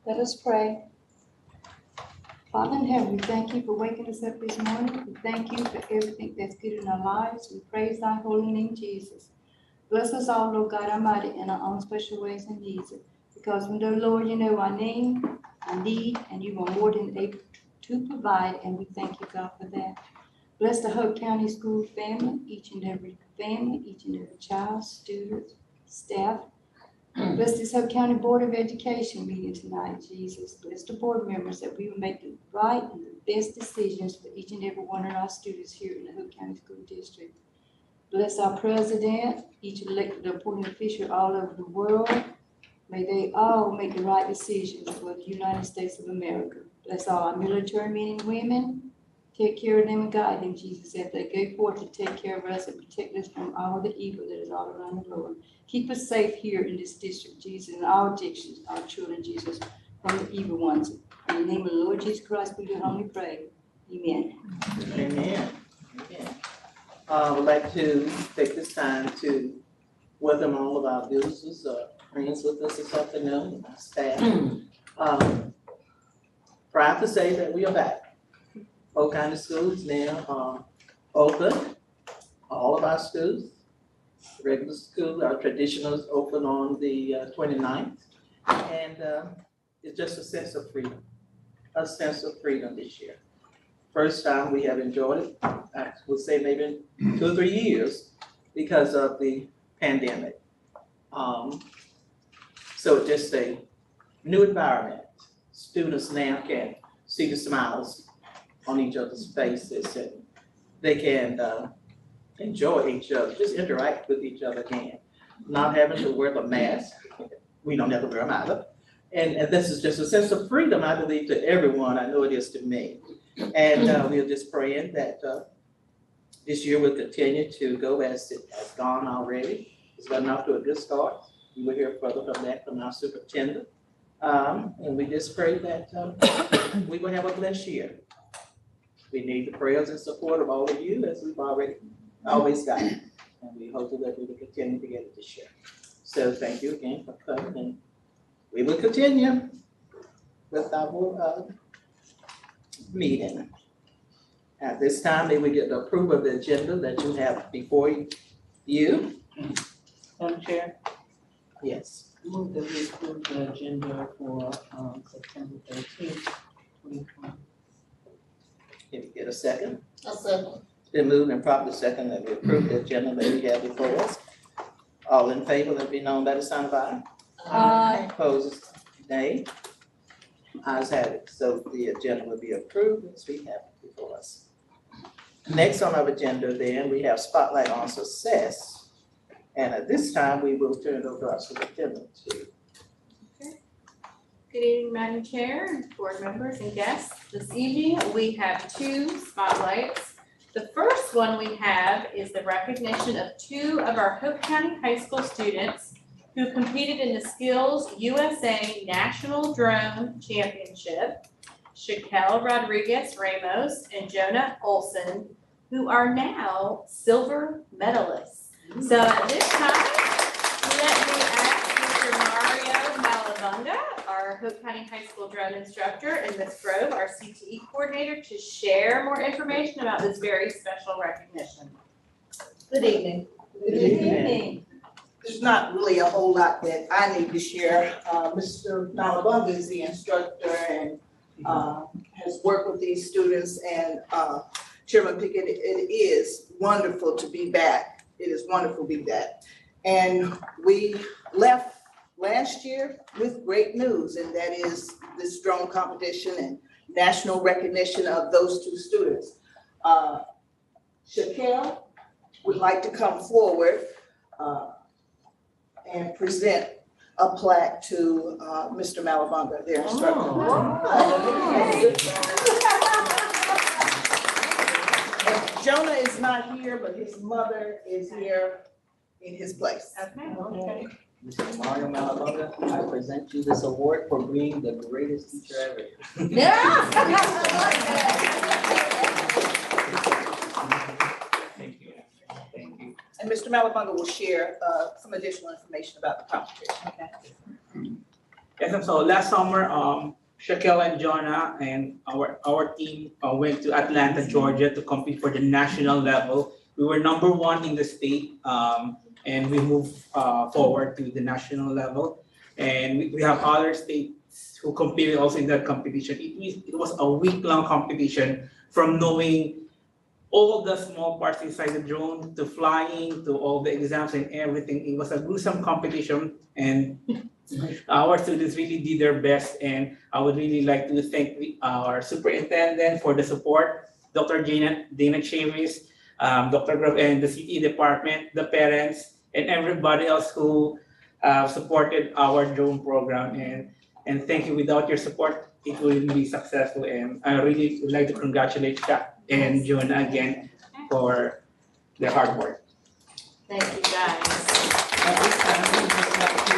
Let us pray. Father in heaven, we thank you for waking us up this morning. We thank you for everything that's good in our lives. We praise thy holy name, Jesus. Bless us all, Lord God Almighty, in our own special ways and needs. Because we know, Lord, you know our name, our need, and you are more than able to provide, and we thank you, God, for that. Bless the Hope County School family, each and every child, student, staff. Bless this Hope County Board of Education meeting tonight, Jesus. Bless the board members that we will make the right and the best decisions for each and every one of our students here in the Hope County School District. Bless our president, each elected appointed official all over the world. May they all make the right decisions for the United States of America. Bless all our military men and women. Take care of them and guide them, Jesus, as they go forth to take care of us and protect us from all the evil that is all around the Lord. Keep us safe here in this district, Jesus, and our addictions, our children, Jesus, from the evil ones. In the name of the Lord Jesus Christ, we do humbly pray. Amen. Amen. Amen. I would like to take this time to welcome all of our visitors, friends with us this afternoon, and our staff. Proud to say that we are back. All kind of schools now are open. All of our schools, regular schools, our traditional is open on the 29th. And it's just a sense of freedom this year. First time we have enjoyed it, I would say maybe 2 or 3 years because of the pandemic. So just a new environment. Students now can see the smiles on each other's faces, and they can enjoy each other, just interact with each other again, not having to wear the mask. We don't have to wear them either. And this is just a sense of freedom, I believe, to everyone. I know it is to me. And we're just praying that this year will continue to go as it has gone already. It's gotten off to a good start. We will hear further from that from our superintendent. And we just pray that we will have a blessed year. We need the prayers and support of all of you, as we've always got. And we hope that we will continue to get it this year. So thank you again for coming, and we will continue with our meeting. At this time, may we get the approval of the agenda that you have before you. Madam Chair, Yes. move that we approve the agenda for September 13th, 2020. Can you get a second? A second. It's been moved and properly second that we approve the agenda that we have before us. All in favor, let it be known by the sign of aye. Aye. Opposed, nay. Ayes have it. So the agenda will be approved as we have it before us. Next on our agenda then, we have Spotlight on Success. And at this time, we will turn it over to our superintendent to. Good evening, Madam Chair, and board members and guests. This evening, we have 2 spotlights. The first one we have is the recognition of 2 of our Hope County High School students who competed in the Skills USA National Drone Championship, Shaquel Rodriguez Ramos and Jonah Olson, who are now silver medalists. So at this time, let me ask Mr. Mario Malabunga, our Hope County High School drone instructor, and Ms. Grove, our CTE coordinator, to share more information about this very special recognition. Good evening. Good evening. There's not really a whole lot that I need to share. Mr. Malabunga is the instructor and has worked with these students, and Chairman Pickett, it is wonderful to be back. It is wonderful to be back. And we left last year with great news, and that is this drone competition and national recognition of those 2 students. Shaquel would like to come forward and present a plaque to Mr. Malabunga, their instructor. And Jonah is not here, but his mother is here in his place. Okay. Mr. Mario Malabunga, I present you this award for being the greatest teacher ever. Yeah. Thank you. Thank you. And Mr. Malabunga will share some additional information about the competition. Yes, and so last summer, Shaquille and Jonah and our team went to Atlanta, Georgia to compete for the national level. We were number 1 in the state, and we moved forward to the national level. And we have other states who competed also in that competition. It was a week-long competition, from knowing all the small parts inside the drone to flying to all the exams and everything. It was a gruesome competition, and our students really did their best. And I would really like to thank our superintendent for the support, Dr. Dana Chavis, Dr. Grove, and the CTE department, the parents, and everybody else who supported our drone program. And thank you. Without your support, it wouldn't be successful. And I really would like to congratulate Shaq and Jonah again for their hard work. Thank you, guys. At this time, we would like to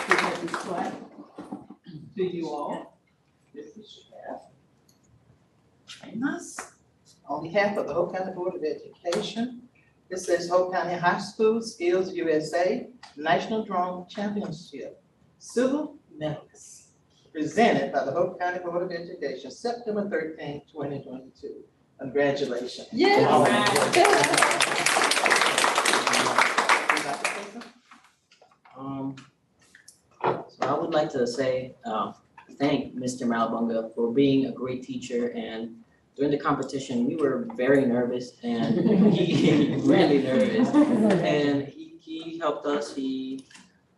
present this plaque to you all. This is famous. On behalf of the Hope County Board of Education, this says Hope County High School Skills USA National Drone Championship Silver Medalist, presented by the Hope County Board of Education, September 13, 2022. Congratulations. Yes. So I would like to say, thank Mr. Malabunga for being a great teacher, and during the competition, we were very nervous, and he really nervous, and he helped us, he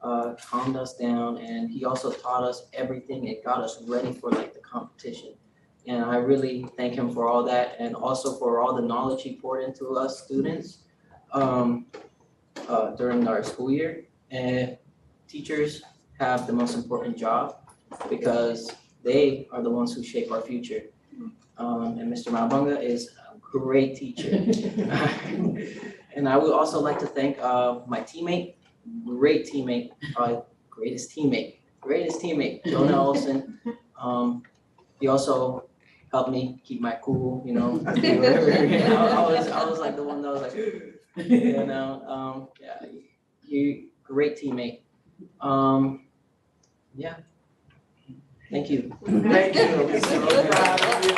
calmed us down, and he also taught us everything and got us ready for like the competition. And I really thank him for all that, and also for all the knowledge he poured into us students during our school year. And teachers have the most important job because they are the ones who shape our future. And Mr. Malabunga is a great teacher. And I would also like to thank my teammate, greatest teammate, Jonah Olson. He also helped me keep my cool, you know. I was like the one that was like, you know, yeah, he great teammate. Yeah. Thank you. Thank you. We're so proud of you.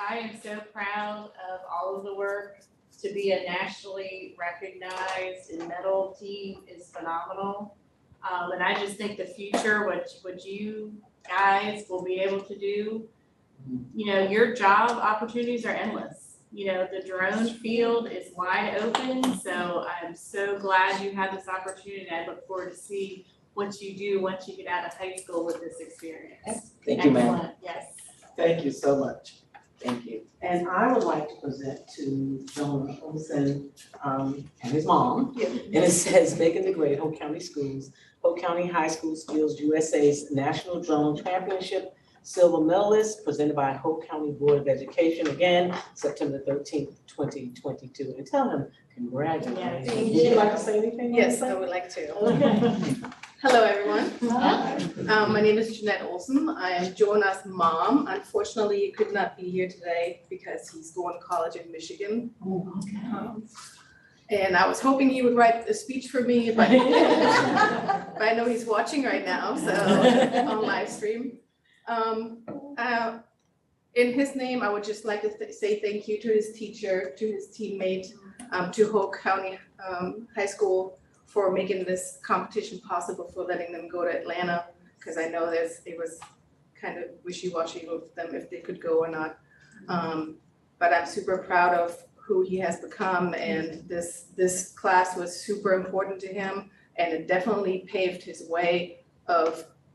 I am so proud of all of the work. To be a nationally recognized and medal team is phenomenal. And I just think the future, what you guys will be able to do, you know, your job opportunities are endless. You know, the drone field is wide open, so I'm so glad you had this opportunity. I look forward to see what you do once you get out of high school with this experience. Thank you, ma'am. Excellent. Yes. Thank you so much. Thank you. And I would like to present to Jonah Olson and his mom. And it says, making the grade, Hope County Schools, Hope County High School Skills USA's National Drone Championship Silver Medalist, presented by Hope County Board of Education, again, September 13th, 2022. And tell him congratulations. Yeah, Would you like to say anything? Yes, I would like to. Okay. Hello, everyone. My name is Jeanette Olson. I am Jonah's mom. Unfortunately, he could not be here today because he's going to college in Michigan. And I was hoping he would write a speech for me, but I know he's watching right now, so on live stream. In his name, I would just like to say thank you to his teacher, to his teammate, to Hope County High School for making this competition possible, for letting them go to Atlanta, because I know it was kind of wishy-washy with them if they could go or not. But I'm super proud of who he has become, and this class was super important to him, and it definitely paved his way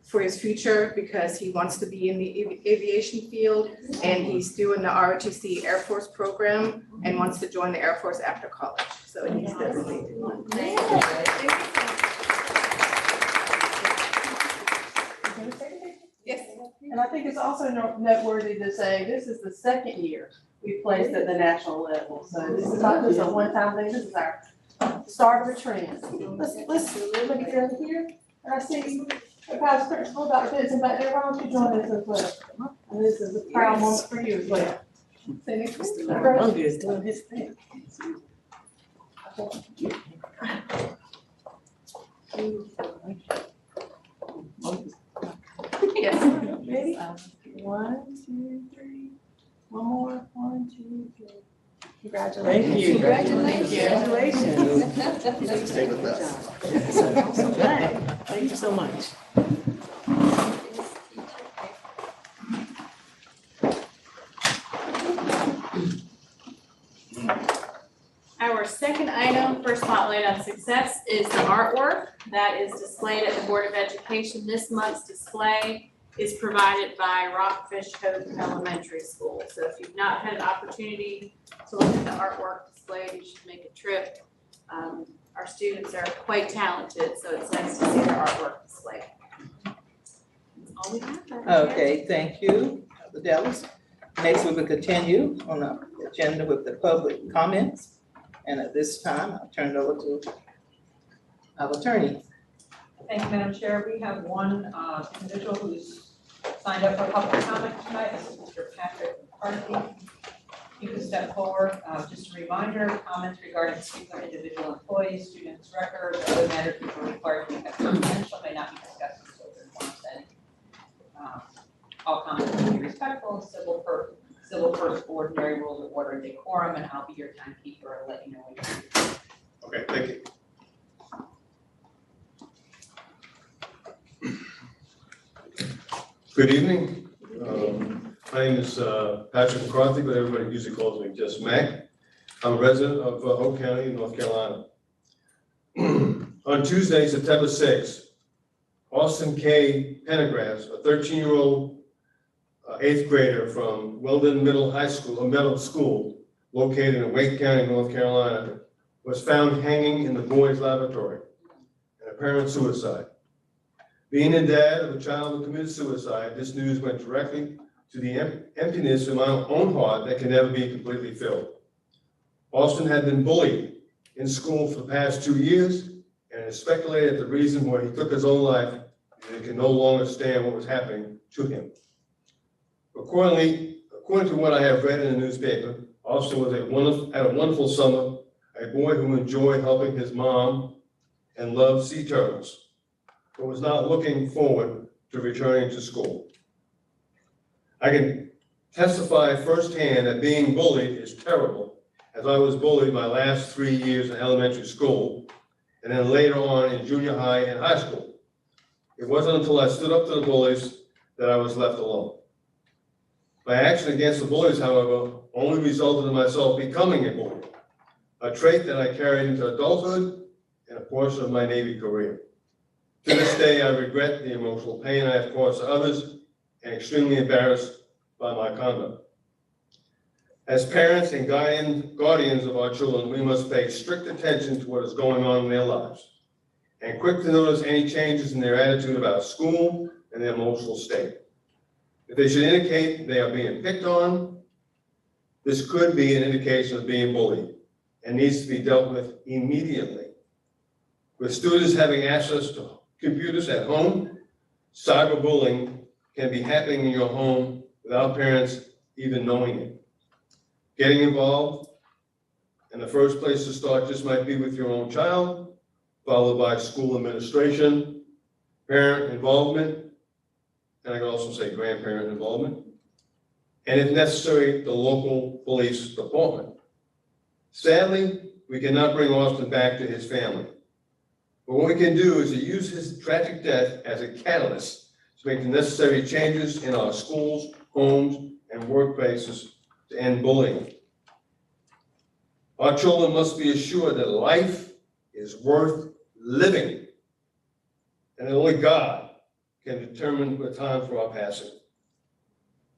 for his future, because he wants to be in the aviation field, and he's doing the ROTC Air Force program and wants to join the Air Force after college. So he's definitely doing. Yes. And I think it's also noteworthy to say this is the second year we placed at the national level. So this is not just a one-time thing, this is our start of a trend. Let's look at down here. And I see Past Principal, Dr. Benson back there. Why don't you join us as well? And this is a proud moment for you as well. Mr. Malabunga is doing his thing. 1, 2, 3. One more. 1, 2, 3. Congratulations. Thank you. Congratulations. Congratulations. Stay with us. Yes, I'm also glad. Thank you so much. Our second item for Spotlight on Success is the artwork that is displayed at the Board of Education. This month's display is provided by Rockfish Hope Elementary School. So if you've not had an opportunity to look at the artwork displayed, you should make a trip. Our students are quite talented, so it's nice to see their artwork displayed. That's all we have. Madam Chair. Okay, thank you, Dr. Dallas. Next, we will continue on the agenda with the public comments. And at this time, I'll turn it over to our attorney. Thank you, Madam Chair. We have one individual who's signed up for public comment tonight. This is Mr. Patrick McCarthy. You can step forward. Just a reminder, comments regarding particular individual employees, students' records, or other matters which are required to be kept confidential may not be discussed in this open forum setting. All comments will be respectful and civil first, ordinary rules of order and decorum, and I'll be your timekeeper and let you know when you're Okay, thank you. Good evening. My name is Patrick McCarthy, but everybody usually calls me just Mac. I'm a resident of Hope County, North Carolina. On Tuesday, September 6th, Austin K. Pendergrass, a 13-year-old 8th grader from Weldon Middle School, located in Wake County, North Carolina, was found hanging in the boys' lavatory, an apparent suicide. Being a dad of a child who committed suicide, this news went directly to the emptiness in my own heart that can never be completely filled. Austin had been bullied in school for the past 2 years, and it is speculated the reason why he took his own life and he can no longer stand what was happening to him. According to what I have read in the newspaper, Austin had a wonderful summer, a boy who enjoyed helping his mom and loved sea turtles, but was not looking forward to returning to school. I can testify firsthand that being bullied is terrible, as I was bullied my last 3 years in elementary school, and then later on in junior high and high school. It wasn't until I stood up to the bullies that I was left alone. My action against the bullies, however, only resulted in myself becoming a bully, a trait that I carried into adulthood and a portion of my Navy career. To this day, I regret the emotional pain I have caused to others and extremely embarrassed by my conduct. As parents and guardians of our children, we must pay strict attention to what is going on in their lives and quick to notice any changes in their attitude about school and their emotional state. If they should indicate they are being picked on, this could be an indication of being bullied and needs to be dealt with immediately. With students having access to computers at home, cyberbullying can be happening in your home without parents even knowing it. Getting involved, and the first place to start just might be with your own child, followed by school administration, parent involvement, and I can also say grandparent involvement, and if necessary, the local police department. Sadly, we cannot bring Austin back to his family. But what we can do is to use his tragic death as a catalyst to make the necessary changes in our schools, homes, and workplaces to end bullying. Our children must be assured that life is worth living, and that only God can determine the time for our passing.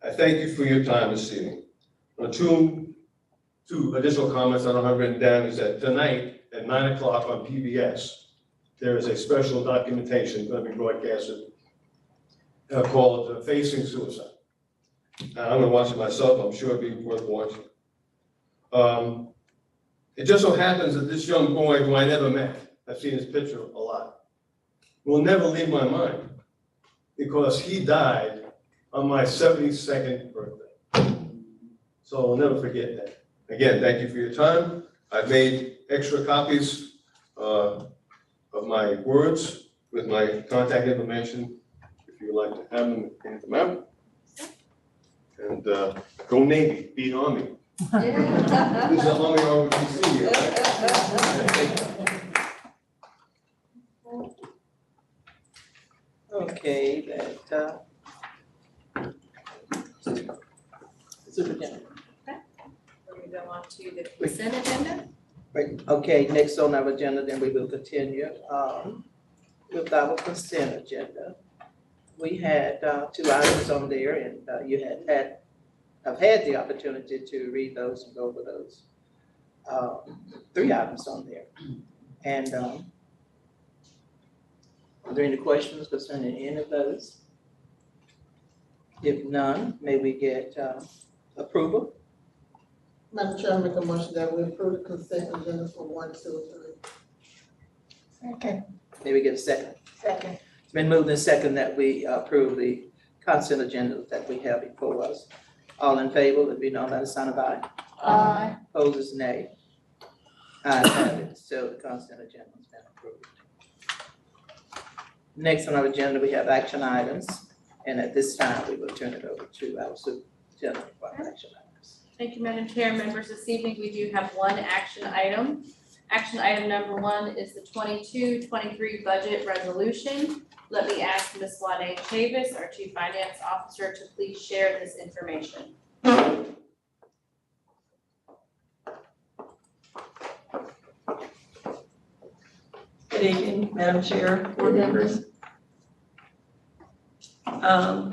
I thank you for your time this evening. Two additional comments I don't have written down is that tonight at 9 o'clock on PBS, there is a special documentation going to be broadcasted called Facing Suicide. I'm going to watch it myself. I'm sure it'll be worth watching. It just so happens that this young boy who I never met, I've seen his picture a lot, will never leave my mind because he died on my 72nd birthday. So I'll never forget that. Again, thank you for your time. I've made extra copies of my words with my contact information if you would like to have them, hand them out. And go Navy, beat Army. Yeah. This is Army ROTC here, right? Okay, that, superintendent. We go on to the consent agenda. Right, okay, next on our agenda, then we will continue, with our consent agenda. We had, 2 items on there, and, you have had the opportunity to read those and go over those. 3 items on there. And, are there any questions concerning any of those? If none, may we get, approval? Madam Chair, I make a motion that we approve the consent agenda for 1, 2, 3. Okay. May we get a second? Second. It's been moved and second that we approve the consent agenda that we have before us. All in favor, let it be known by the sign of aye. Aye. Opposed, nay. Ayes have it, so the consent agenda has been approved. Next on our agenda, we have action items, and at this time, we will turn it over to our superintendent for action items. Thank you, Madam Chair. Members, this evening we do have one action item. Action item number 1 is the 22-23 budget resolution. Let me ask Ms. Juanette Chavis, our Chief Finance Officer, to please share this information. Good evening, Madam Chair, board members.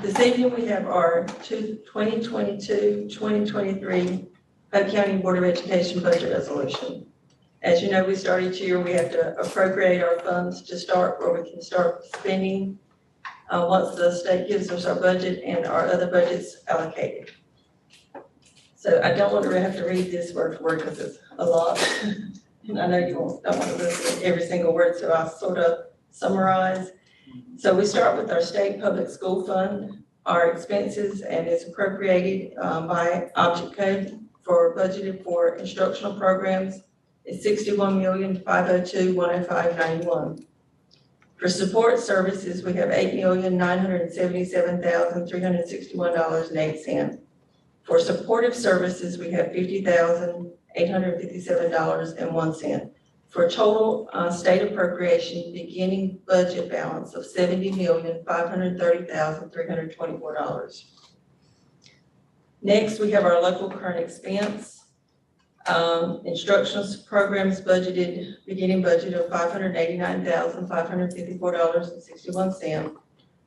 This evening we have our 2022-2023 Polk County Board of Education budget resolution. As you know, we start each year, we have to appropriate our funds to start where we can start spending once the state gives us our budget and our other budgets allocated. So I don't want to have to read this word for word because it's a lot. And I know you don't want to listen to every single word, so I'll sort of summarize. So we start with our state public school fund, our expenses, and it's appropriated by object code for budgeted for instructional programs. It's $61,502,105.91. For support services, we have $8,977,361.08. For supportive services, we have $50,857.01. For a total state appropriation beginning budget balance of $70,530,324. Next, we have our local current expense. Instructional programs budgeted, beginning budget of $589,554.61.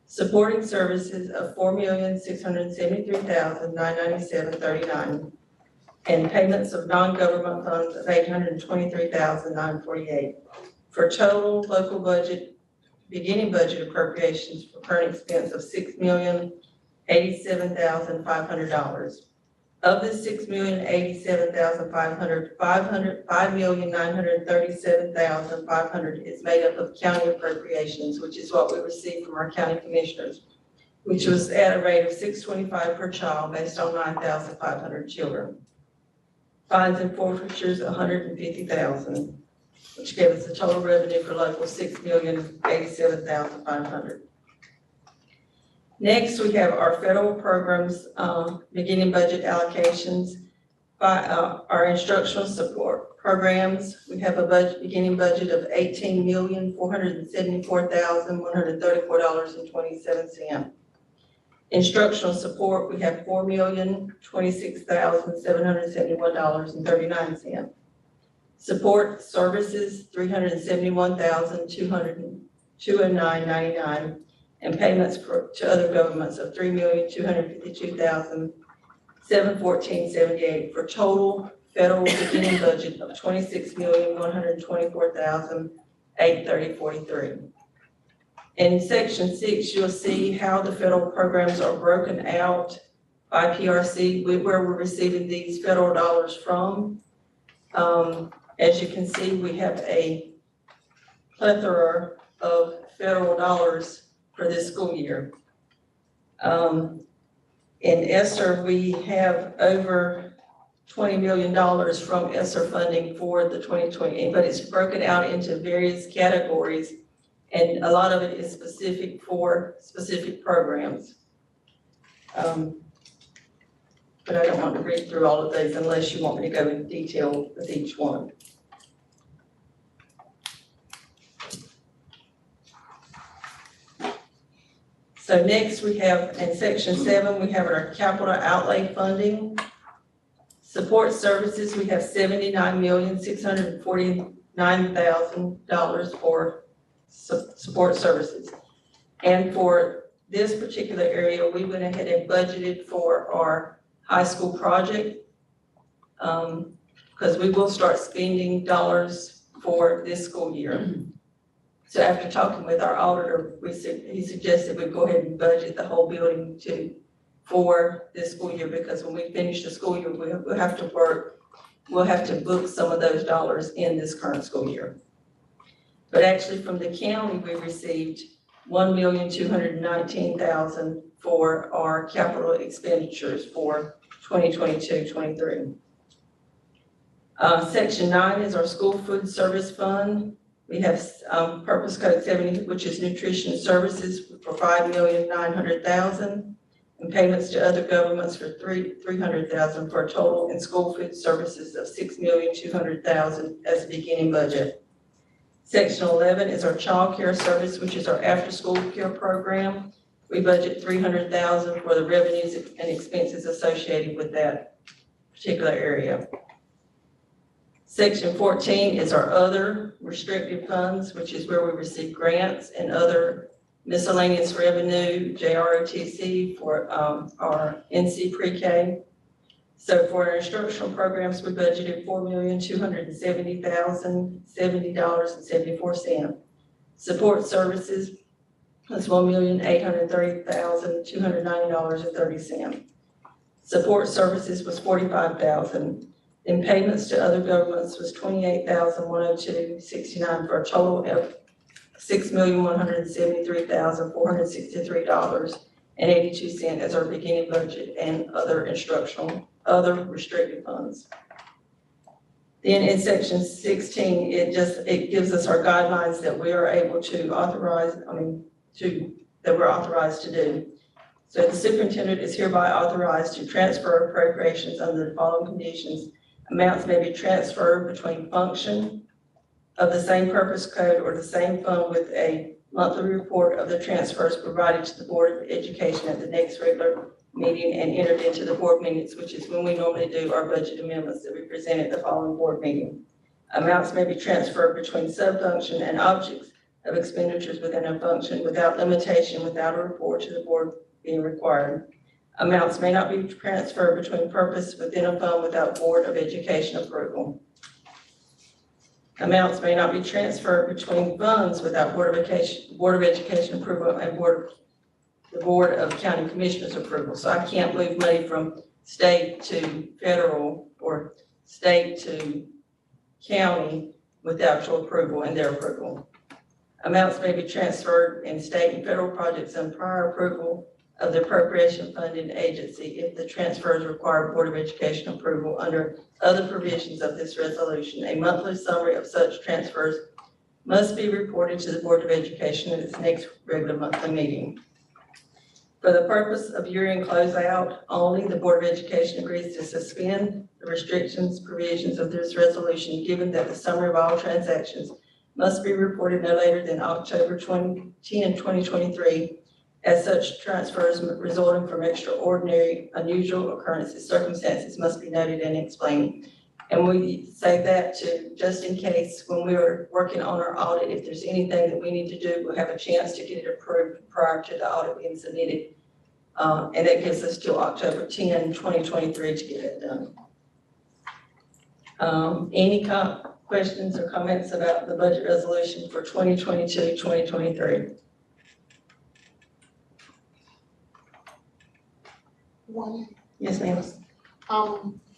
Supporting services of $4,673,997.39. And payments of non-government funds of $823,948. For total local budget, beginning budget appropriations for current expense of $6,087,500. Of this $6,087,500, $5,937,500 is made up of county appropriations, which is what we receive from our county commissioners, which was at a rate of $625 per child based on 9,500 children. Fines and forfeitures, $150,000, which gave us a total revenue for local $6,087,500. Next, we have our federal programs, beginning budget allocations by our instructional support programs. We have a beginning budget of $18,474,134.27. Instructional support, we have $4,026,771.39. Support services, $371,209.99. And payments to other governments of $3,252,714.78 for total federal beginning budget of $26,124,830.43. In section 6, you'll see how the federal programs are broken out by PRC, where we're receiving these federal dollars from. As you can see, we have a plethora of federal dollars for this school year. In ESSER, we have over $20 million from ESSER funding for the 2020, but it's broken out into various categories, and a lot of it is specific for specific programs. but I don't want to read through all of those unless you want me to go in detail with each one. So next we have, in section 7, we have our capital outlay funding. Support services, we have $79,649,000 for support services. And for this particular area, we went ahead and budgeted for our high school project. Because we will start spending dollars for this school year. So after talking with our auditor, he suggested we go ahead and budget the whole building for this school year, because when we finish the school year, we'll have to book some of those dollars in this current school year. But actually from the county, we received $1,219,000 for our capital expenditures for 2022-23. Section 9 is our school food service fund. We have Purpose Code 70, which is nutrition services for $5,900,000, and payments to other governments for $300,000 for a total in school food services of $6,200,000 as the beginning budget. Section 11 is our child care service, which is our after-school care program. We budget $300,000 for the revenues and expenses associated with that particular area. Section 14 is our other restricted funds, which is where we receive grants and other miscellaneous revenue, JROTC for our NC pre-K. So for our instructional programs, we budgeted $4,270,070.74. Support services was $1,830,290.30. Support services was $45,000. And payments to other governments was $28,102.69 for a total of $6,173,463.82 as our beginning budget and other restricted funds. Then in section 16, it gives us our guidelines that we are able to authorize, that we're authorized to do. So the superintendent is hereby authorized to transfer appropriations under the following conditions. Amounts may be transferred between function of the same purpose code or the same fund with a monthly report of the transfers provided to the Board of Education at the next regular meeting and entered into the board minutes, which is when we normally do our budget amendments that we present at the following board meeting. Amounts may be transferred between sub-function and objects of expenditures within a function without limitation, without a report to the board being required. Amounts may not be transferred between purpose within a fund without Board of Education approval. Amounts may not be transferred between funds without Board of Education approval and the Board of County Commissioners approval. So I can't move money from state to federal or state to county without your approval and their approval. Amounts may be transferred in state and federal projects on prior approval of the appropriation funding agency if the transfers require Board of Education approval under other provisions of this resolution. A monthly summary of such transfers must be reported to the Board of Education at its next regular monthly meeting. For the purpose of year-end closeout only, the Board of Education agrees to suspend the restrictions provisions of this resolution, given that the summary of all transactions must be reported no later than October 10, 2023, as such transfers resulting from extraordinary, unusual occurrences, circumstances must be noted and explained. And we say that to just in case when we are working on our audit, if there's anything that we need to do, we'll have a chance to get it approved prior to the audit being submitted. And that gives us till October 10, 2023 to get that done. Any questions or comments about the budget resolution for 2022-2023? One, Yes, ma'am.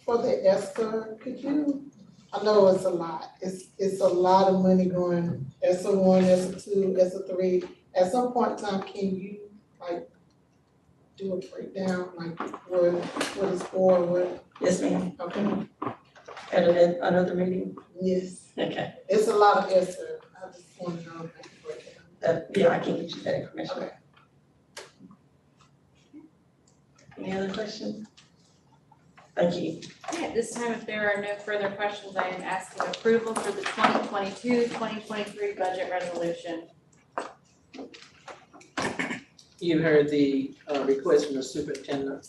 for the ESSER, could you, I know it's a lot, it's a lot of money going, ESSER 1, ESSER 2, ESSER 3. At some point in time, can you do a breakdown, what is for, what? Yes, ma'am. Okay, At another meeting? yes, Okay. it's a lot of ESSER, I just want to know if I can break it down. Yeah, I can get you that information. Okay. Any other questions? Thank you. Okay, at this time, if there are no further questions, I am asking approval for the 2022-2023 budget resolution. You heard the request from the superintendent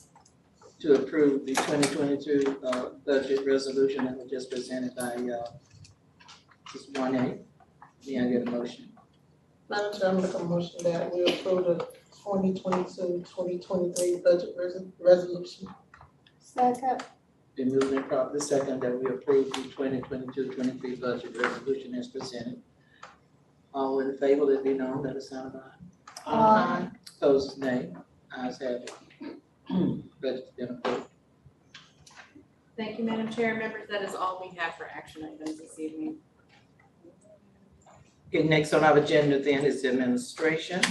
to approve the 2022 budget resolution that was just presented by Ms. Monet. May I get a motion? Madam Chair, I make a motion that we approve the 2022-2023 budget resolution. Second. Been moved and properly second that we approve the 2022-23 budget resolution as presented. All in favor, let it be known, let us sound of aye. Opposed, nay. Ayes have it. Budget's been approved. Thank you, Madam Chair. Members, that is all we have for action items this evening. Okay, next on our agenda then is the administration.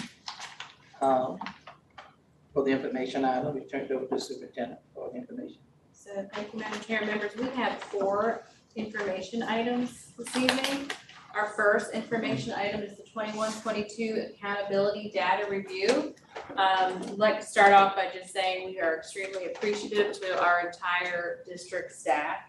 For the information item, we turn it over to the superintendent for the information. So thank you, Madam Chair. Members, we have 4 information items this evening. Our first information item is the 21-22 accountability data review. I'd like to start off by just saying we are extremely appreciative to our entire district staff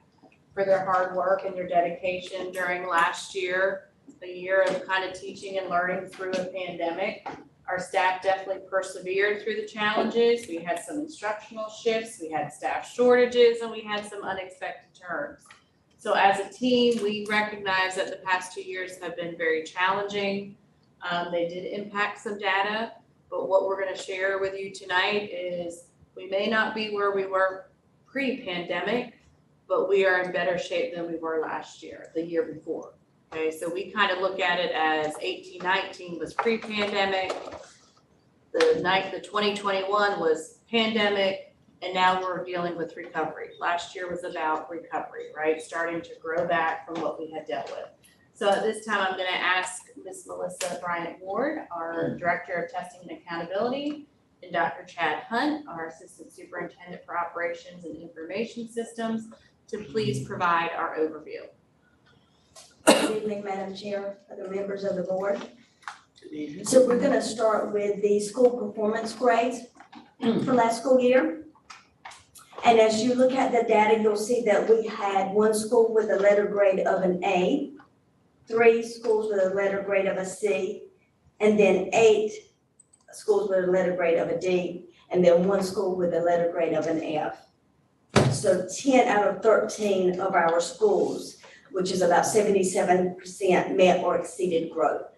for their hard work and their dedication during last year, a year of kind of teaching and learning through a pandemic. Our staff definitely persevered through the challenges. We had some instructional shifts, we had staff shortages, and we had some unexpected turns. So as a team, we recognize that the past 2 years have been very challenging. They did impact some data, but what we're going to share with you tonight is we may not be where we were pre-pandemic, but we are in better shape than we were last year, the year before. Okay, so we kind of look at it as 18-19 was pre-pandemic, the 2021 was pandemic, and now we're dealing with recovery. Last year was about recovery, right? Starting to grow back from what we had dealt with. So at this time, I'm going to ask Ms. Melissa Bryant Ward, our Director of Testing and Accountability, and Dr. Chad Hunt, our Assistant Superintendent for Operations and Information Systems, to please provide our overview. Good evening, Madam Chair, other members of the board. Good evening. So we're going to start with the school performance grades for last school year. And as you look at the data, you'll see that we had 1 school with a letter grade of an A, 3 schools with a letter grade of a C, and then 8 schools with a letter grade of a D, and then 1 school with a letter grade of an F. So 10 out of 13 of our schools, which is about 77%, met or exceeded growth.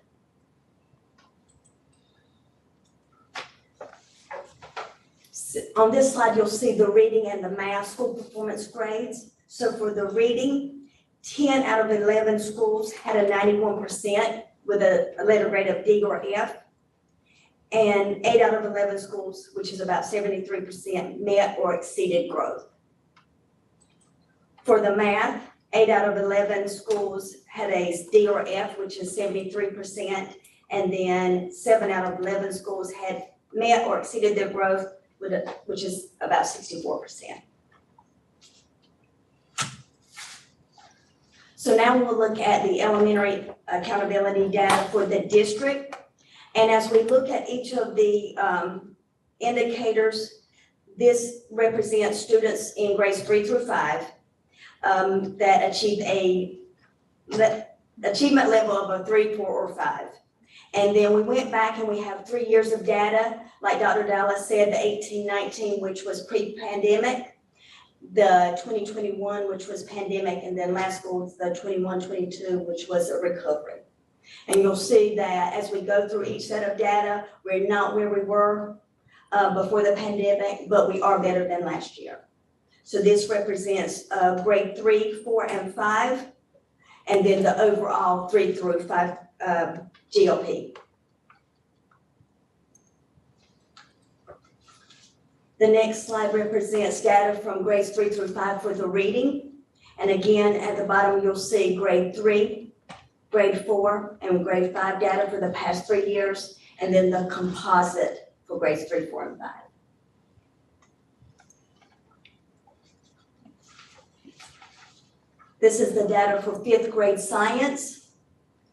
On this slide, you'll see the reading and the math school performance grades. So for the reading, 10 out of 11 schools had a 91% with a letter grade of D or F. And 8 out of 11 schools, which is about 73%, met or exceeded growth. For the math, 8 out of 11 schools had a D or F, which is 73%, and then 7 out of 11 schools had met or exceeded their growth, which is about 64%. So now we'll look at the elementary accountability data for the district. And as we look at each of the indicators, this represents students in grades 3 through 5 that achieve a achievement level of a 3, 4, or 5. And then we went back and we have 3 years of data, like Dr. Dallas said, the 18-19, which was pre-pandemic, the 2021, which was pandemic, and then last school was the 21-22, which was a recovery. And you'll see that as we go through each set of data, we're not where we were before the pandemic, but we are better than last year. So this represents grade 3, 4, and 5, and then the overall 3 through 5 GLP. The next slide represents data from grades 3 through 5 for the reading. And again, at the bottom, you'll see grade 3, grade 4, and grade 5 data for the past 3 years, and then the composite for grades 3, 4, and 5. This is the data for 5th grade science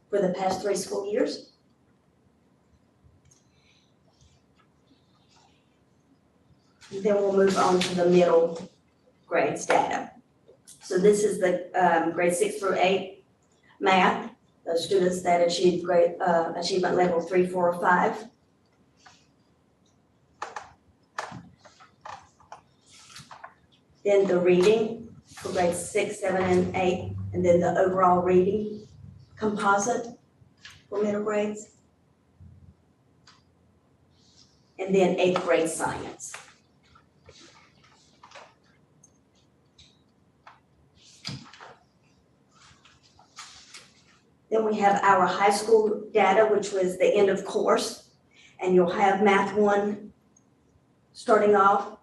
for the past 3 school years. And then we'll move on to the middle grades data. So this is the grade 6 through 8 math, those students that achieved grade achievement level 3, 4, or 5. Then the reading for grades 6, 7, and 8, and then the overall reading composite for middle grades. And then 8th grade science. Then we have our high school data, which was the end of course. And you'll have Math 1 starting off,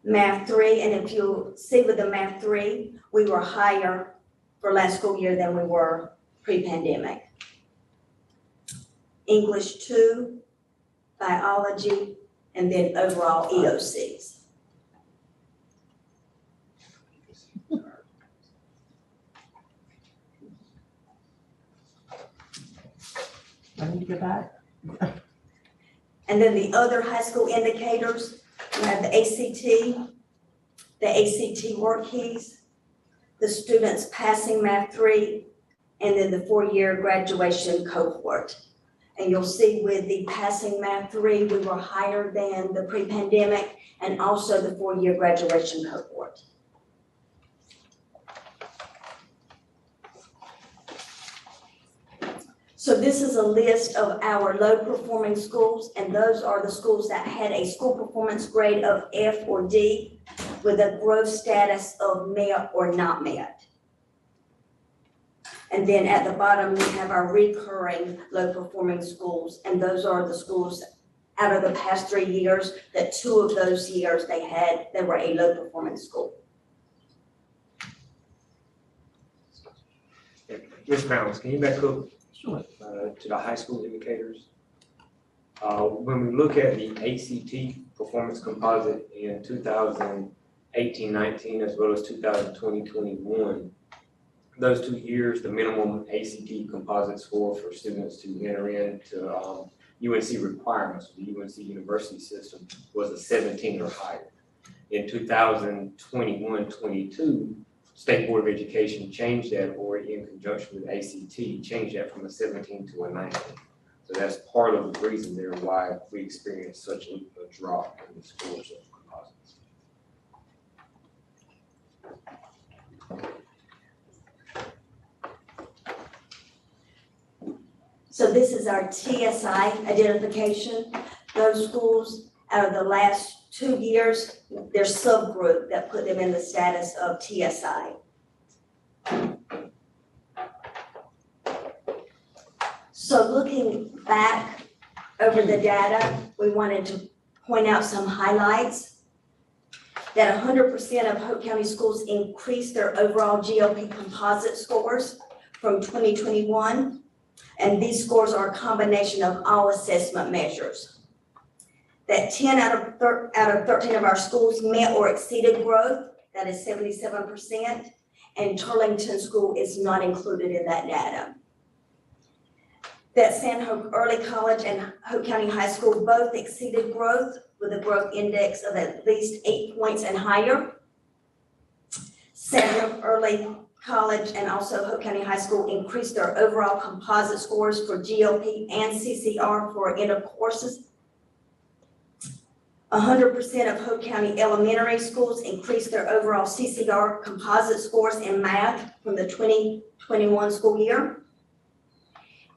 Math 3, and if you see with the Math 3, we were higher for last school year than we were pre-pandemic. English 2, biology, and then overall EOCs. I need to get back. And then the other high school indicators, we have the ACT work keys, the students passing Math 3, and then the 4-year graduation cohort. And you'll see with the passing Math 3, we were higher than the pre-pandemic and also the 4-year graduation cohort. So this is a list of our low-performing schools, and those are the schools that had a school performance grade of F or D with a growth status of met or not met. And then at the bottom, we have our recurring low-performing schools, and those are the schools out of the past 3 years that 2 of those years they were a low-performing school. Ms. Brown, can you back up? Sure. To the high school indicators? When we look at the ACT performance composite in 2018-19 as well as 2020-21, those 2 years, the minimum ACT composite score for students to enter into UNC requirements, the UNC university system, was a 17 or higher. In 2021-22, State Board of Education changed that, or in conjunction with ACT, changed that from a 17 to a 19. So that's part of the reason there why we experienced such a drop in the scores of composites. So this is our TSI identification. Those schools out of the last 2 years, their subgroup that put them in the status of TSI. So looking back over the data, we wanted to point out some highlights. That 100% of Hope County schools increased their overall GLP composite scores from 2021. And these scores are a combination of all assessment measures. That 10 out of 13 of our schools met or exceeded growth, that is 77%, and Turlington School is not included in that data. That San Hope Early College and Hope County High School both exceeded growth with a growth index of at least 8 points and higher. San Hope Early College and also Hope County High School increased their overall composite scores for GLP and CCR for end of courses. 100% of Hope County elementary schools increased their overall CCR composite scores in math from the 2021 school year.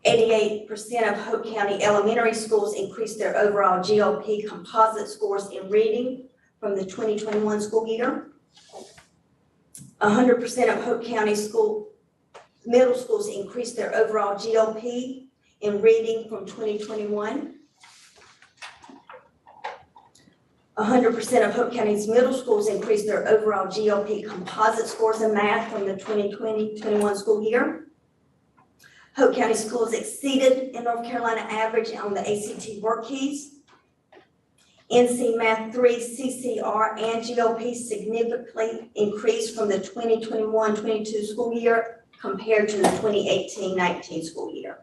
88% of Hope County elementary schools increased their overall GLP composite scores in reading from the 2021 school year. 100% of Hope County middle schools increased their overall GLP in reading from 2021. 100% of Hope County's middle schools increased their overall GLP composite scores in math from the 2020-21 school year. Hope County schools exceeded in North Carolina average on the ACT work keys. NC Math 3, CCR, and GLP significantly increased from the 2021-22 school year compared to the 2018-19 school year.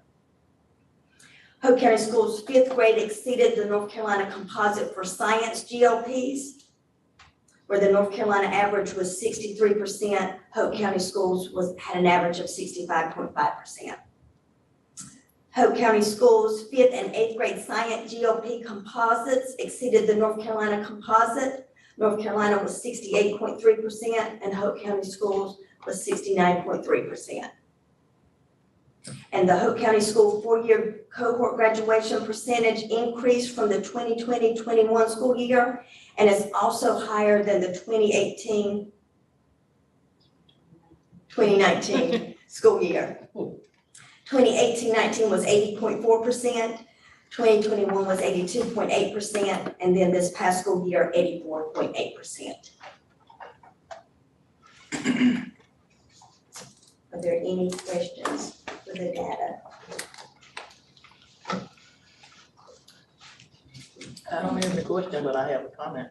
Hope County Schools' 5th grade exceeded the North Carolina composite for science GLPs. where the North Carolina average was 63%, Hope County Schools had an average of 65.5%. Hope County Schools' 5th and 8th grade science GOP composites exceeded the North Carolina composite. North Carolina was 68.3% and Hope County Schools was 69.3%. And the Hope County School 4-year cohort graduation percentage increased from the 2020-21 school year and is also higher than the 2018-2019 school year. 2018-19 was 80.4%, 2021 was 82.8%, and then this past school year, 84.8%. Are there any questions for the data? I don't have a question, but I have a comment.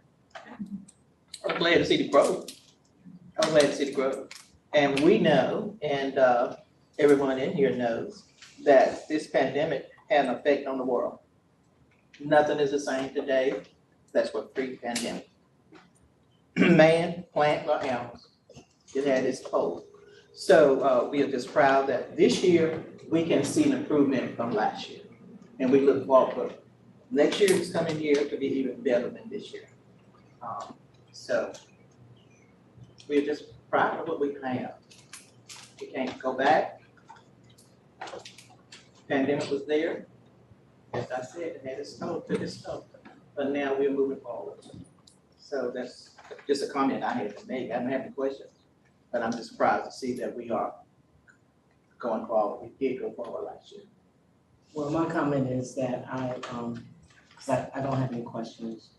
I'm glad to see the growth. I'm glad to see the growth. And we know, and everyone in here knows, that this pandemic had an effect on the world. Nothing is the same today. That's what pre-pandemic. Man, plant, or animals, it had its toll. So we are just proud that this year we can see an improvement from last year. And we look forward to next year, this coming year, to be even better than this year. So we're just proud of what we have. We can't go back. Pandemic was there. As I said, it had its toll, took its toll. But now we're moving forward. So that's just a comment I had to make. I don't have any questions, but I'm just proud to see that we are going forward. We did go forward last year. Well, my comment is that because I don't have any questions.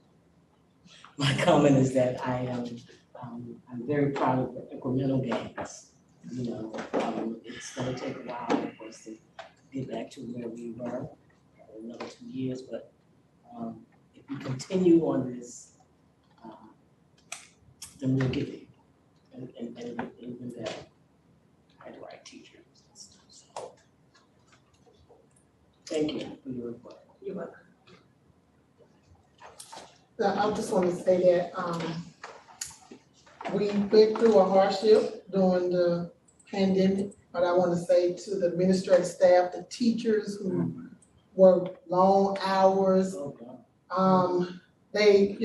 My comment is that I'm very proud of the incremental gains. You know, it's gonna take a while for us to get back to where we were in another 2 years, but if we continue on this, then we'll get it. And even better, I had the right teachers and stuff, so. Thank you for your report. You're welcome. I just want to say that, we went through a hardship during the pandemic, but I want to say to the administrative staff, the teachers who worked long hours, they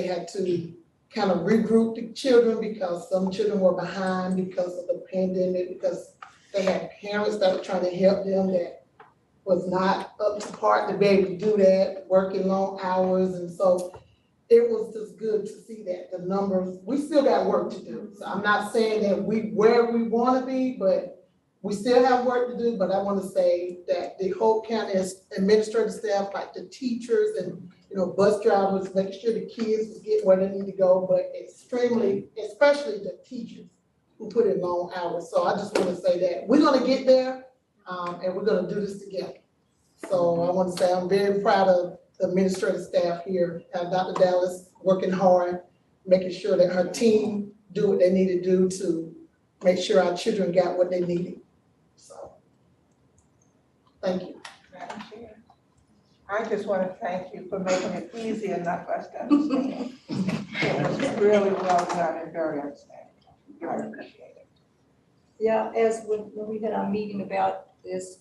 had to kind of regroup the children because some children were behind because of the pandemic, because they had parents that were trying to help them that was not up to par to be able to do that, working long hours. And so it was just good to see that the numbers, we still got work to do. So I'm not saying that we where we want to be, but we still have work to do. But I want to say that the Hope County administrative staff, like the teachers and bus drivers, making sure the kids was getting where they need to go, but especially the teachers who put in long hours. So I just want to say that we're gonna get there, and we're gonna do this together. So I want to say I'm very proud of the administrative staff here, Dr. Dallas working hard, making sure that her team do what they need to do to make sure our children got what they needed. So, thank you. Madam Chair, I just want to thank you for making it easy enough for us to understand. It was really well done and very understandable. I appreciate it. Yeah, as when we had our meeting about this,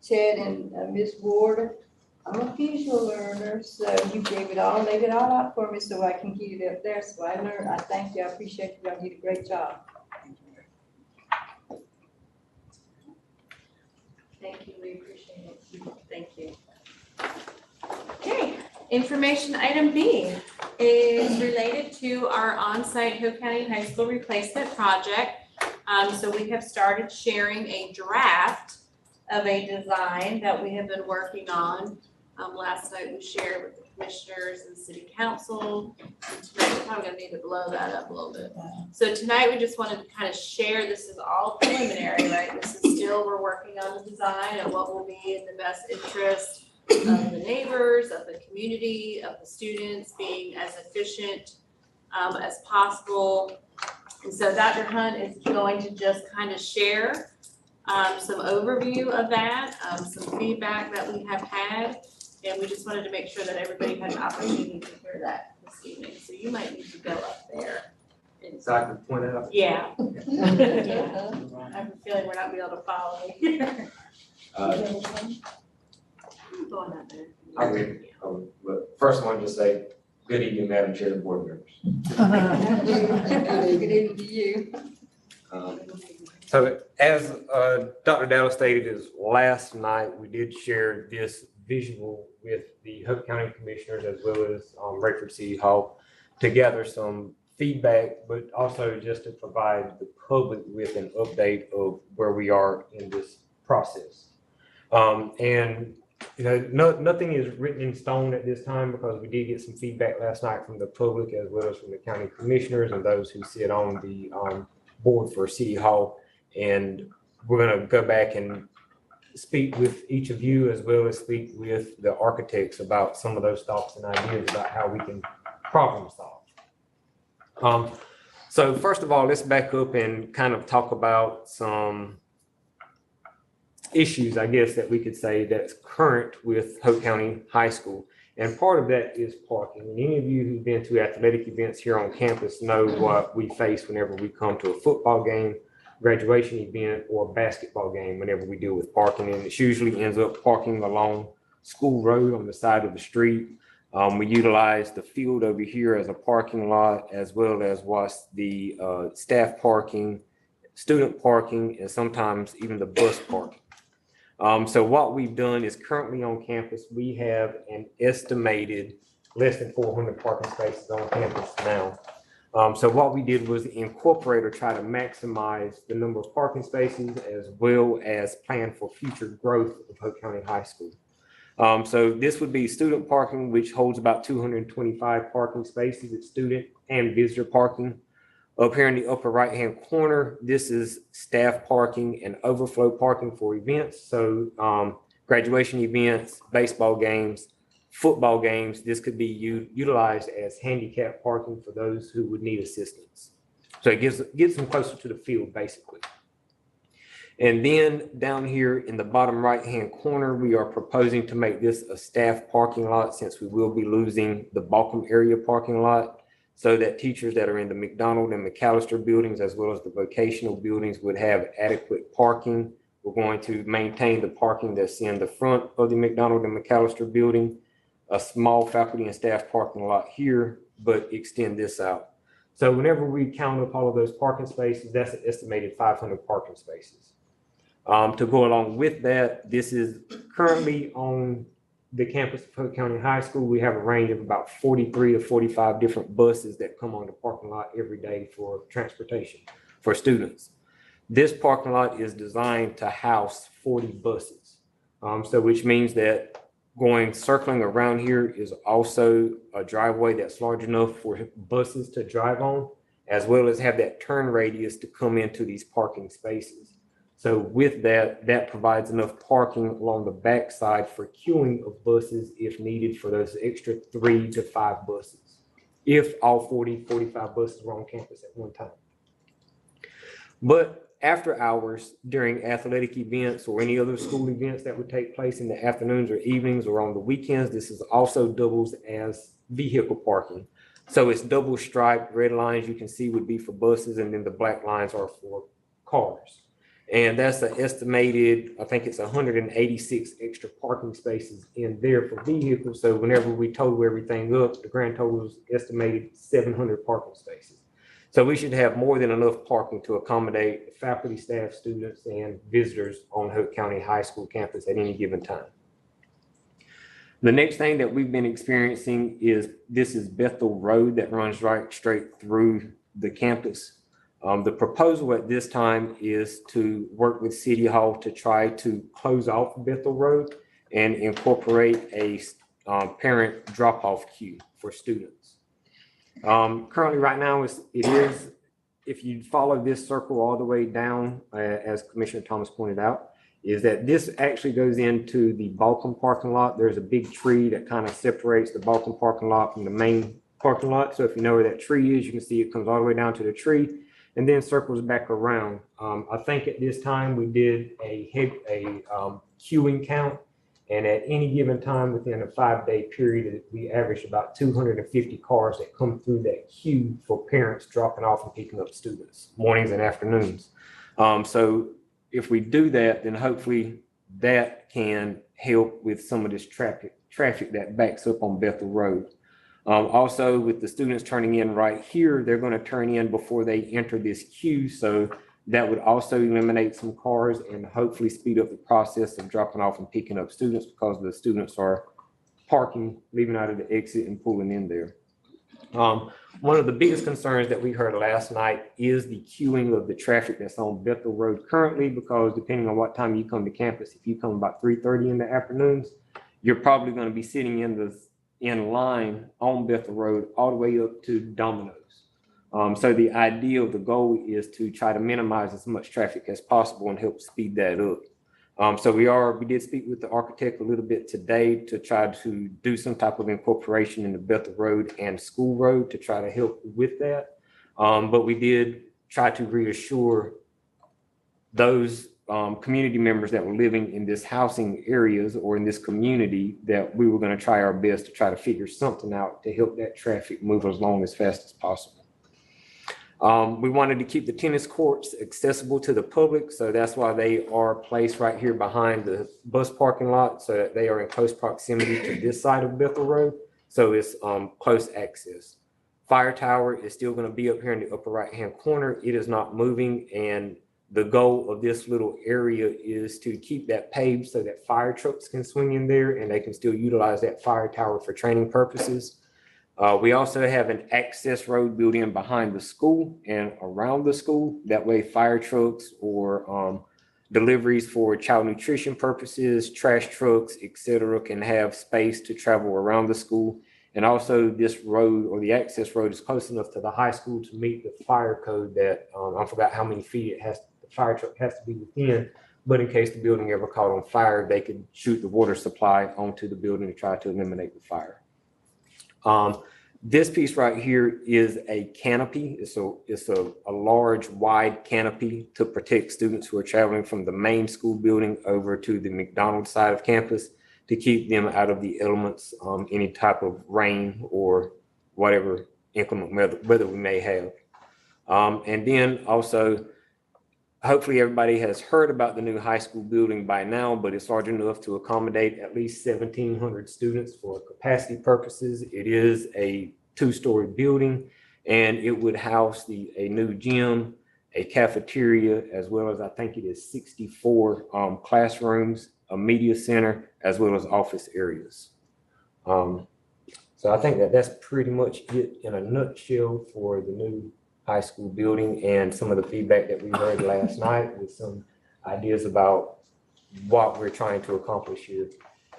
Chad and Ms. Ward, I'm a visual learner, so you laid it all out for me so I can get it up there. So I learned, I thank you, I appreciate you, y'all did a great job. Thank you, we appreciate it. Thank you. Okay, information item B is related to our on-site Hope County High School replacement project. So we have started sharing a draft of a design that we have been working on. Last night we shared with the commissioners and city council. And tonight we're probably gonna need to blow that up a little bit. So tonight we just wanted to kind of share, this is all preliminary, right? This is still, we're working on the design and what will be in the best interest of the neighbors, of the community, of the students, being as efficient as possible. And so Dr. Hunt is going to just kind of share some overview of that, some feedback that we have had. And we just wanted to make sure that everybody had an opportunity to hear that this evening. So you might need to go up there. So I can point out. Yeah. Yeah. I have a feeling we're not gonna be able to follow you. I'm going up there. I mean, but first I want to just say, good evening, Madam Chair and board members. Good evening to you. So as Dr. Dowell stated, is last night, we did share this visual with the Hope County Commissioners as well as Rayford City Hall to gather some feedback, but also just to provide the public with an update of where we are in this process. And you know, nothing is written in stone at this time because we did get some feedback last night from the public as well as from the county commissioners and those who sit on the board for City Hall. And we're going to go back and speak with each of you as well as speak with the architects about some of those thoughts and ideas about how we can problem solve. So first of all, let's back up and kind of talk about some issues, I guess, that we could say that's current with Hope County High School. And part of that is parking. And any of you who've been to athletic events here on campus know what we face whenever we come to a football game, graduation event, or a basketball game, whenever we deal with parking. And it usually ends up parking along School Road on the side of the street. We utilize the field over here as a parking lot, as well as what's the staff parking, student parking, and sometimes even the bus parking. So what we've done is currently on campus, we have an estimated less than 400 parking spaces on campus now. So what we did was incorporate or try to maximize the number of parking spaces as well as plan for future growth of Hope County High School. So this would be student parking, which holds about 225 parking spaces. It's student and visitor parking. Up here in the upper right-hand corner, this is staff parking and overflow parking for events. So graduation events, baseball games, football games, this could be utilized as handicap parking for those who would need assistance. So it gets them closer to the field, basically. And then down here in the bottom right-hand corner, we are proposing to make this a staff parking lot since we will be losing the Balcom area parking lot, so that teachers that are in the McDonald and McAllister buildings, as well as the vocational buildings, would have adequate parking. We're going to maintain the parking that's in the front of the McDonald and McAllister building, a small faculty and staff parking lot here, but extend this out. So whenever we count up all of those parking spaces, that's an estimated 500 parking spaces. To go along with that, this is currently on the campus of Hope County High School. We have a range of about 43 to 45 different buses that come on the parking lot every day for transportation for students. This parking lot is designed to house 40 buses. So which means that circling around here is also a driveway that's large enough for buses to drive on, as well as have that turn radius to come into these parking spaces. So with that, that provides enough parking along the backside for queuing of buses if needed for those extra 3 to 5 buses, if all 40, 45 buses were on campus at one time. But after hours, during athletic events or any other school events that would take place in the afternoons or evenings or on the weekends, this is also doubles as vehicle parking. So it's double striped. Red lines you can see would be for buses, and then the black lines are for cars. And that's an estimated, I think it's 186 extra parking spaces in there for vehicles. So whenever we total everything up, the grand total is estimated 700 parking spaces. So we should have more than enough parking to accommodate faculty, staff, students, and visitors on Hope County High School campus at any given time. The next thing that we've been experiencing is this is Bethel Road that runs right straight through the campus. The proposal at this time is to work with City Hall to try to close off Bethel Road and incorporate a parent drop-off queue for students. Currently right now, it is, if you follow this circle all the way down, as Commissioner Thomas pointed out, is that this actually goes into the Balcom parking lot. There's a big tree that kind of separates the Balcom parking lot from the main parking lot. So if you know where that tree is, you can see it comes all the way down to the tree and then circles back around. I think at this time we did a queuing count, And at any given time within a 5-day period, we average about 250 cars that come through that queue for parents dropping off and picking up students, mornings and afternoons. So if we do that, then hopefully that can help with some of this traffic that backs up on Bethel Road. Also, with the students turning in right here, they're going to turn in before they enter this queue. So that would also eliminate some cars and hopefully speed up the process of dropping off and picking up students, because the students are parking, leaving out of the exit and pulling in there. One of the biggest concerns that we heard last night is the queuing of the traffic that's on Bethel Road currently, because depending on what time you come to campus, if you come about 3:30 in the afternoons, you're probably going to be sitting in line on Bethel Road all the way up to Domino's. So the idea of the goal is to try to minimize as much traffic as possible and help speed that up. So we did speak with the architect a little bit today to try to do some type of incorporation in the Bethel Road and School Road to try to help with that. But we did try to reassure those community members that were living in this housing areas or in this community that we were going to try our best to try to figure something out to help that traffic move along as fast as possible. We wanted to keep the tennis courts accessible to the public, so that's why they are placed right here behind the bus parking lot, so that they are in close proximity to this side of Bethel Road, so it's close access. Fire tower is still going to be up here in the upper right-hand corner. It is not moving, and the goal of this little area is to keep that paved so that fire trucks can swing in there and they can still utilize that fire tower for training purposes. We also have an access road built in behind the school and around the school. That way fire trucks or deliveries for child nutrition purposes, trash trucks, etc., can have space to travel around the school. And also this road, or the access road, is close enough to the high school to meet the fire code that I forgot how many feet the fire truck has to be within. But in case the building ever caught on fire, they could shoot the water supply onto the building to try to eliminate the fire. This piece right here is a canopy. It's a large, wide canopy to protect students who are traveling from the main school building over to the McDonald's side of campus, to keep them out of the elements, any type of rain or whatever inclement weather we may have. And then also, hopefully everybody has heard about the new high school building by now, but it's large enough to accommodate at least 1,700 students for capacity purposes. It is a 2-story building, and it would house a new gym, a cafeteria, as well as I think it is 64 classrooms, a media center, as well as office areas. So I think that's pretty much it in a nutshell for the new high school building and some of the feedback that we heard last night, with some ideas about what we're trying to accomplish here.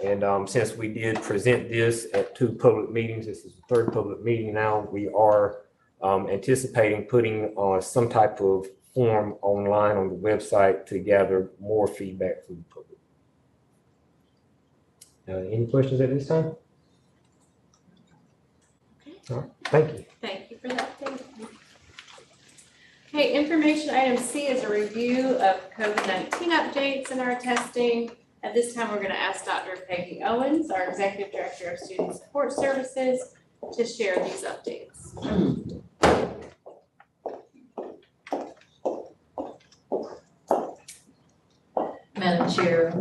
And since we did present this at 2 public meetings, this is the 3rd public meeting now, we are anticipating putting on some type of form online on the website to gather more feedback from the public. Any questions at this time? All right, thank you. Thank you for that. Okay, information item C is a review of COVID-19 updates in our testing. At this time, we're going to ask Dr. Peggy Owens, our Executive Director of Student Support Services, to share these updates. Madam Chair,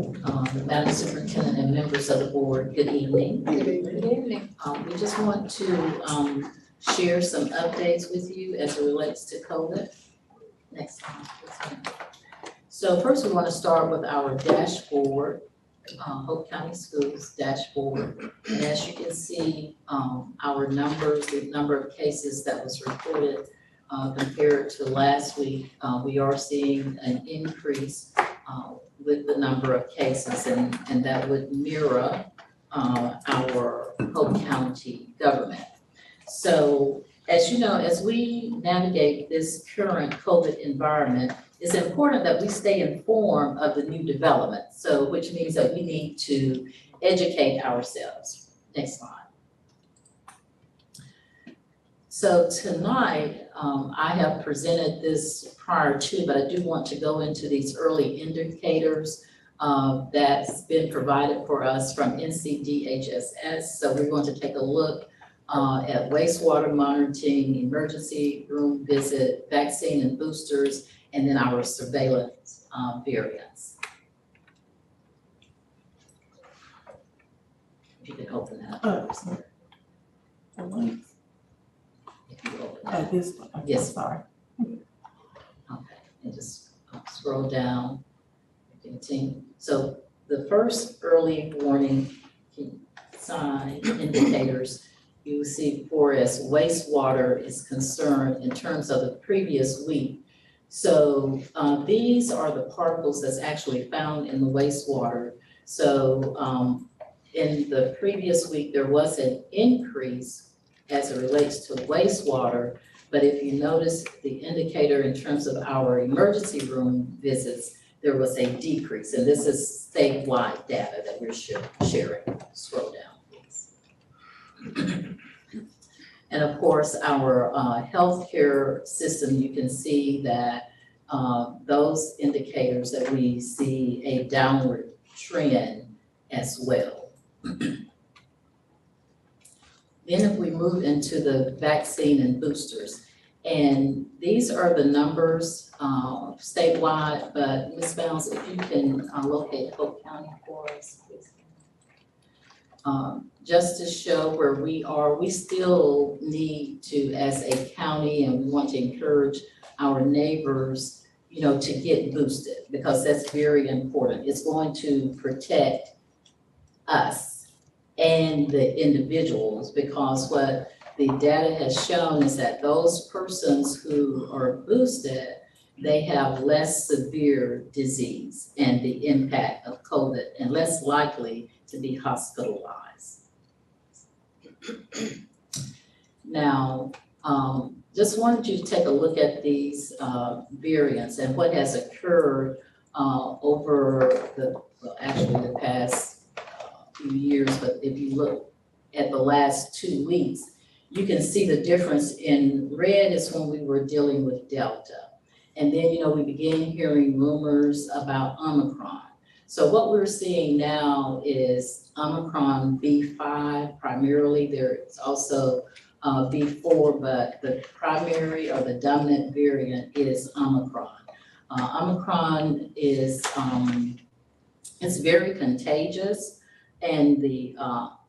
Madam Superintendent, and members of the board, good evening. Good evening. We just want to share some updates with you as it relates to COVID. Next slide, please. So first, we want to start with our dashboard, Hope County Schools dashboard. And as you can see, our numbers, the number of cases that was reported compared to last week, we are seeing an increase with the number of cases, and that would mirror our Hope County government. So as you know, as we navigate this current COVID environment, it's important that we stay informed of the new developments. So which means that we need to educate ourselves. Next slide. So tonight, I have presented this prior to, but I do want to go into these early indicators that's been provided for us from NCDHSS. So we're going to take a look at wastewater monitoring, emergency room visit, vaccine and boosters, and then our surveillance variants. If you can open that up. If you open that. This one. Yes. Sorry. Okay, and just scroll down, continue. So the first early warning sign indicators you see for as wastewater is concerned in terms of the previous week. So these are the particles that's actually found in the wastewater. So in the previous week, there was an increase as it relates to wastewater. But if you notice the indicator in terms of our emergency room visits, there was a decrease. And this is statewide data that we're sharing. Scroll down, please. And of course, our healthcare system, you can see that those indicators that we see a downward trend as well. Then if we move into the vaccine and boosters, and these are the numbers statewide, but Ms. Bounds, if you can locate Hope County for us, please. Just to show where we are, we still need to, as a county, and we want to encourage our neighbors, you know, to get boosted, because that's very important. It's going to protect us and the individuals, because what the data has shown is that those persons who are boosted, they have less severe disease and the impact of COVID and less likely to be hospitalized. Now, just wanted you to take a look at these variants and what has occurred over actually the past few years, but if you look at the last 2 weeks, you can see the difference. In red is when we were dealing with Delta. And then, you know, we began hearing rumors about Omicron. So what we're seeing now is Omicron B5 primarily. There's also B4, but the primary or the dominant variant is Omicron. Omicron is it's very contagious, and the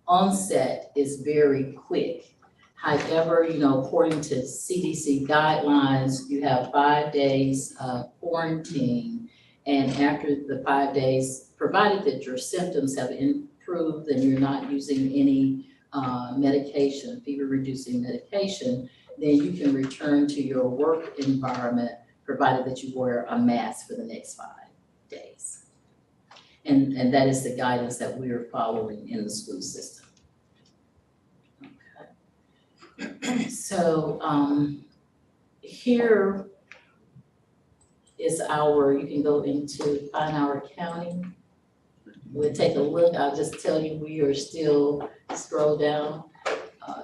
onset is very quick. However, you know, according to CDC guidelines, you have 5 days quarantine, and after the 5 days, provided that your symptoms have improved and you're not using any medication, fever-reducing medication, then you can return to your work environment, provided that you wear a mask for the next 5 days. And that is the guidance that we are following in the school system. Okay. So here is our, you can go into find our county. We'll take a look. I'll just tell you, we are still, scroll down.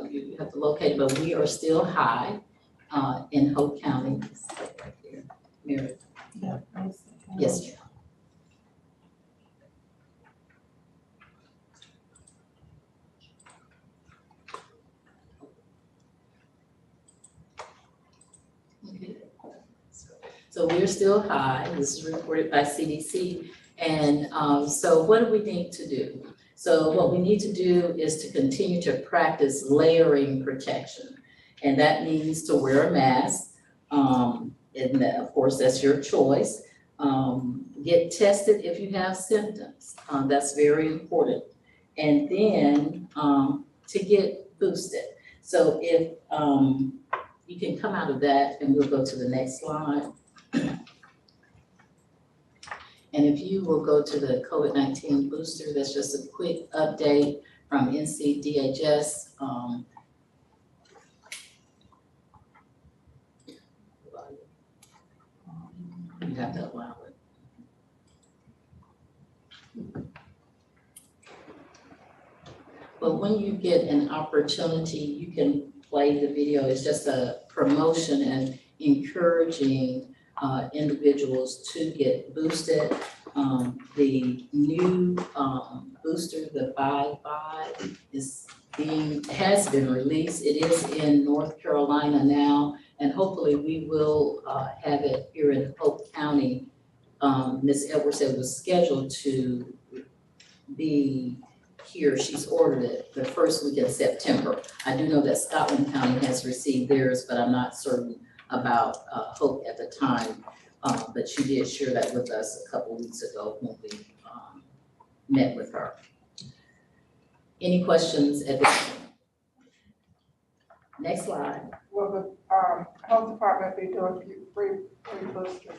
You have to locate it, but we are still high in Hope County. Right there, Mary. Yeah. Yes, ma'am. So we're still high. This is reported by CDC. And so what do we need to do? So what we need to do is to continue to practice layering protection. And that means to wear a mask. And that, of course, that's your choice. Get tested if you have symptoms. That's very important. And then to get boosted. So if you can come out of that, and we'll go to the next slide. And if you will go to the COVID-19 booster, that's just a quick update from NCDHS. You have to allow it. But when you get an opportunity, you can play the video. It's just a promotion and encouraging individuals to get boosted. The new booster, the 5.5, has been released. It is in North Carolina now, and hopefully we will have it here in Polk County. Ms. Edwards said was scheduled to be here. She's ordered it the first week of September. I do know that Scotland County has received theirs, but I'm not certain about Hope at the time. But she did share that with us a couple weeks ago when we met with her. Any questions at this point? Next slide. Will the health department be doing free boosters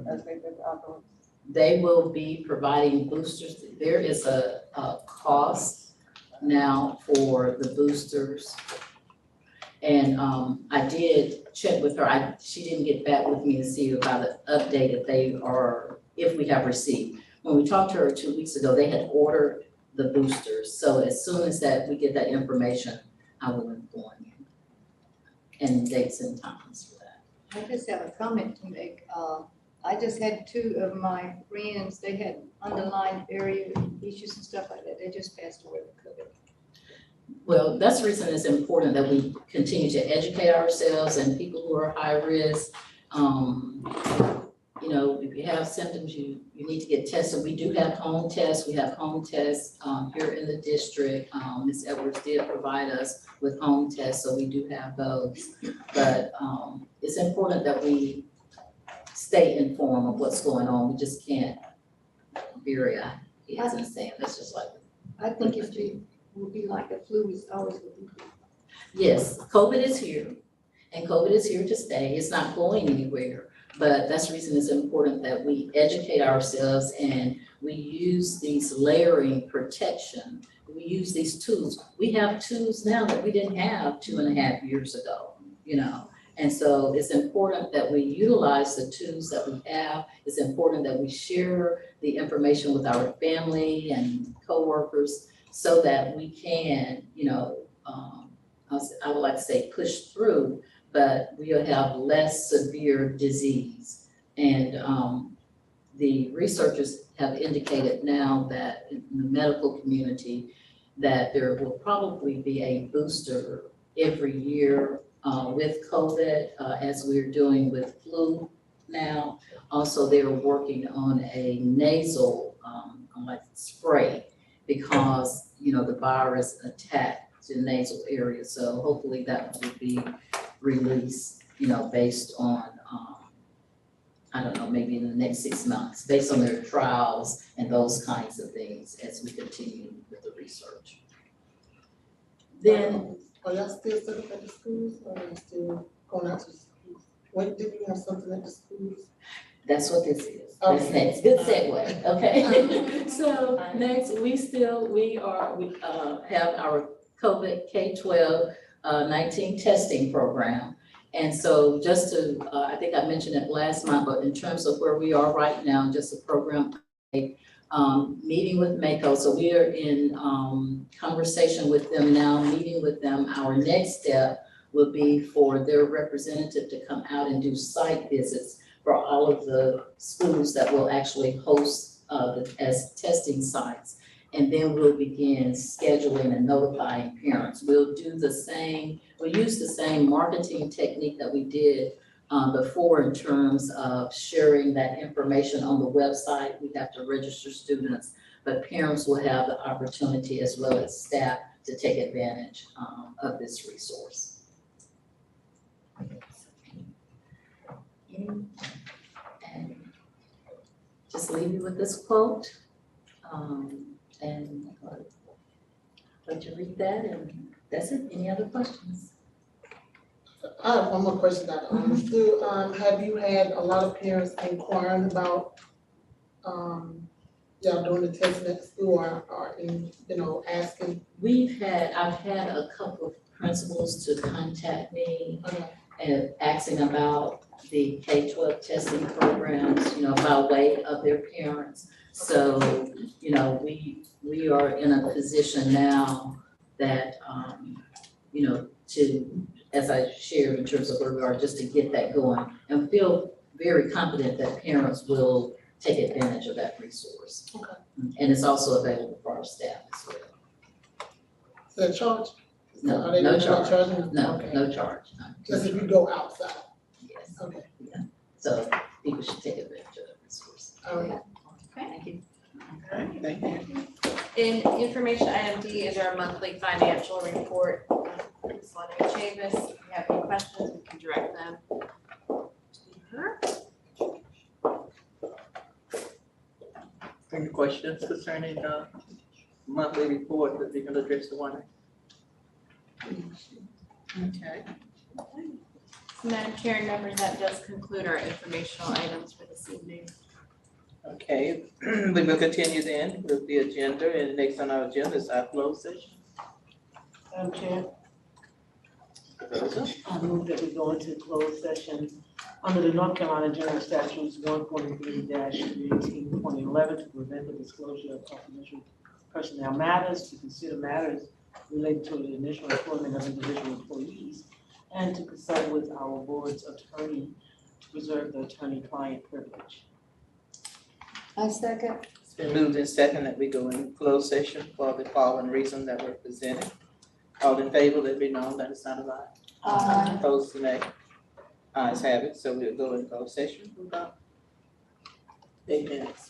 as they did the other ones? They will be providing boosters. There is a cost now for the boosters. And I did check with her. She didn't get back with me to see about the update if we have received. When we talked to her 2 weeks ago, they had ordered the boosters. So as soon as we get that information, I will inform you. And dates and times for that. I just have a comment to make. I just had 2 of my friends, they had underlying area issues and stuff like that. They just passed away with COVID. Well, that's the reason it's important that we continue to educate ourselves and people who are high risk. You know, if you have symptoms, you need to get tested. We do have home tests. We have home tests here in the district. Ms. Edwards did provide us with home tests, so we do have those. But it's important that we stay informed of what's going on. We just can't bury our heads in the sand. That's just like. I think it will be like the flu is always with the flu. Yes, COVID is here, and COVID is here to stay. It's not going anywhere. But that's the reason it's important that we educate ourselves and we use these layering protection. We use these tools. We have tools now that we didn't have 2.5 years ago, you know. And so it's important that we utilize the tools that we have. It's important that we share the information with our family and coworkers so that we can, you know, I would like to say push through, but we'll have less severe disease. And the researchers have indicated now that in the medical community that there will probably be a booster every year with COVID, as we're doing with flu now. Also, they're working on a nasal like spray because, you know, the virus attacked the nasal area. So hopefully that will be released, you know, based on, I don't know, maybe in the next 6 months, based on their trials and those kinds of things as we continue with the research. Then. Are y'all still set up at the schools or are you still going out to the schools? When did you have something at the schools? That's what this is. Okay. That's next. Good segue. Okay. So next, we have our COVID K-12 19 testing program. And so just to, I think I mentioned it last month, but in terms of where we are right now, just a program, meeting with MACO. So we are in conversation with them now, meeting with them. Our next step will be for their representative to come out and do site visits for all of the schools that will actually host as testing sites. And then we'll begin scheduling and notifying parents. We'll do the same, we'll use the same marketing technique that we did before in terms of sharing that information on the website. We have to register students, but parents will have the opportunity as well as staff to take advantage of this resource. And just leave you with this quote. And I'd like to read that, and that's it. Any other questions? I have one more question I don't understood. Have you had a lot of parents inquiring about y'all doing the testing at the school or in, you know, asking? I've had a couple of principals to contact me and asking about the K-12 testing programs, you know, by way of their parents. So, you know, we are in a position now that, you know, to, as I shared in terms of where we are, just to get that going and feel very confident that parents will take advantage of that resource. And it's also available for our staff as well. Is there a charge? No, Are they no not charge. charging? No, Okay. no charge, no. Just if you go outside, Yes, okay, so people should take advantage of that resource. all right. Thank you. Okay, thank you. And information item D is our monthly financial report. Ms. Lenny Chavis, if you have any questions, we can direct them to her. Any questions concerning the monthly report that we're gonna address the one? Okay. Madam Chair and members, that does conclude our informational items for this evening. Okay, we will continue then with the agenda, and next on our agenda is our closed session. Madam Chair, Rosa? I move that we go into closed session under the North Carolina General Statutes 143-18.11 to prevent the disclosure of confidential personnel matters, to consider matters related to the initial employment of individual employees, and to consult with our board's attorney to preserve the attorney-client privilege. I second. It's been moved and second that we go in closed session for the following reason that were presented. All in favor, let it be known that it's not a lie. Opposed, nay. Ayes have it, so we'll go in closed session for about 8 minutes.